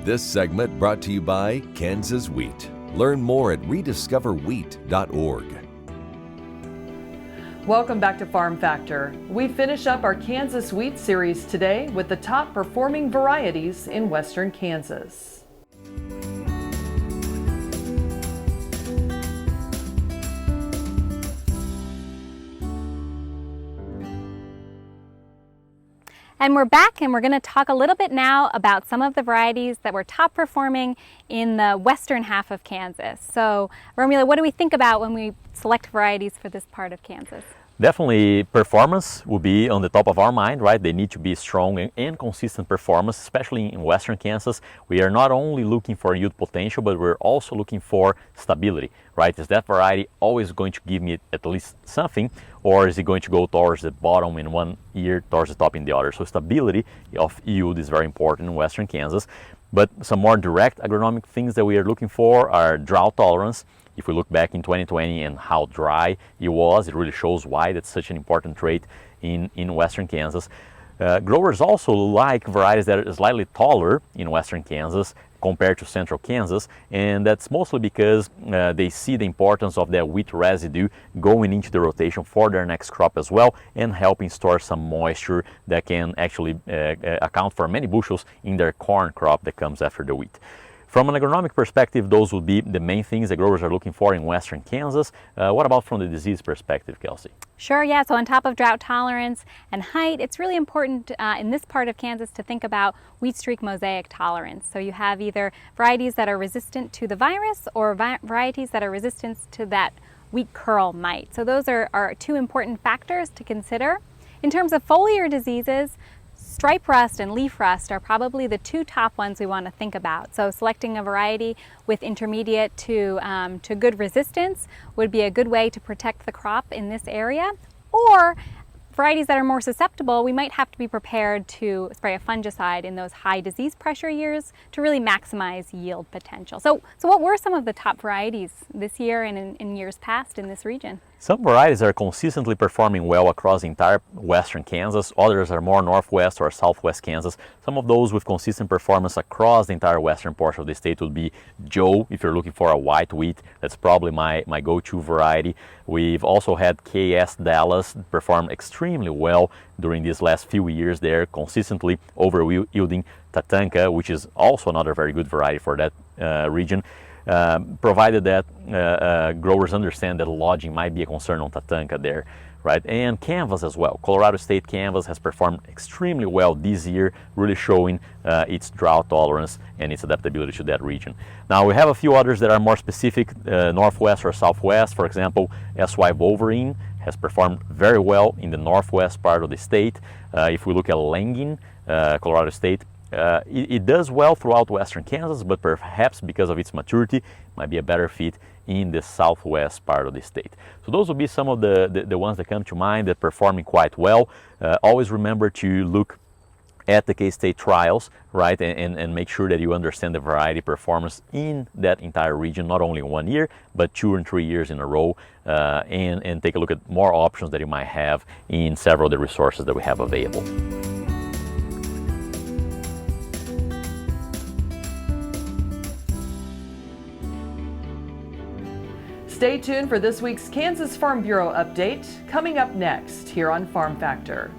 This segment brought to you by Kansas Wheat. Learn more at rediscoverwheat.org. Welcome back to Farm Factor. We finish up our Kansas Wheat series today with the top performing varieties in western Kansas. And we're back, and we're going to talk a little bit now about some of the varieties that were top performing in the western half of Kansas. So, Romullo, what do we think about when we select varieties for this part of Kansas? Definitely performance will be on the top of our mind, right? They need to be strong and consistent performance, especially in western Kansas. We are not only looking for yield potential, but we're also looking for stability, right? Is that variety always going to give me at least something, or is it going to go towards the bottom in one year, towards the top in the other? So stability of yield is very important in western Kansas. But some more direct agronomic things that we are looking for are drought tolerance. If we look back in 2020 and how dry it was, it really shows why that's such an important trait in western Kansas. Growers also like varieties that are slightly taller in western Kansas compared to central Kansas, and that's mostly because they see the importance of that wheat residue going into the rotation for their next crop as well, and helping store some moisture that can actually account for many bushels in their corn crop that comes after the wheat. From an agronomic perspective, those would be the main things the growers are looking for in western Kansas. What about from the disease perspective, Kelsey? Sure, yeah. So on top of drought tolerance and height, it's really important in this part of Kansas to think about wheat streak mosaic tolerance. So you have either varieties that are resistant to the virus or varieties that are resistant to that wheat curl mite. So those are two important factors to consider. In terms of foliar diseases, stripe rust and leaf rust are probably the two top ones we want to think about. So selecting a variety with intermediate to good resistance would be a good way to protect the crop in this area. Or varieties that are more susceptible, we might have to be prepared to spray a fungicide in those high disease pressure years to really maximize yield potential. So what were some of the top varieties this year and in years past in this region? Some varieties are consistently performing well across the entire western Kansas. Others are more northwest or southwest Kansas. Some of those with consistent performance across the entire western portion of the state would be Joe. If you're looking for a white wheat, that's probably my go-to variety. We've also had KS Dallas perform extremely well during these last few years there, consistently over-yielding Tatanka, which is also another very good variety for that region. Provided that growers understand that lodging might be a concern on Tatanka there, right? And canvas as well. Colorado State canvas has performed extremely well this year, really showing its drought tolerance and its adaptability to that region. Now we have a few others that are more specific, northwest or southwest. For example, SY Wolverine has performed very well in the northwest part of the state. If we look at Langin, Colorado State, it does well throughout western Kansas, but perhaps because of its maturity, might be a better fit in the southwest part of the state. So those will be some of the ones that come to mind that performing quite well. Always remember to look at the K-State trials, right, and make sure that you understand the variety performance in that entire region, not only 1 year, but 2 and 3 years in a row, and take a look at more options that you might have in several of the resources that we have available. Stay tuned for this week's Kansas Farm Bureau update coming up next here on Farm Factor.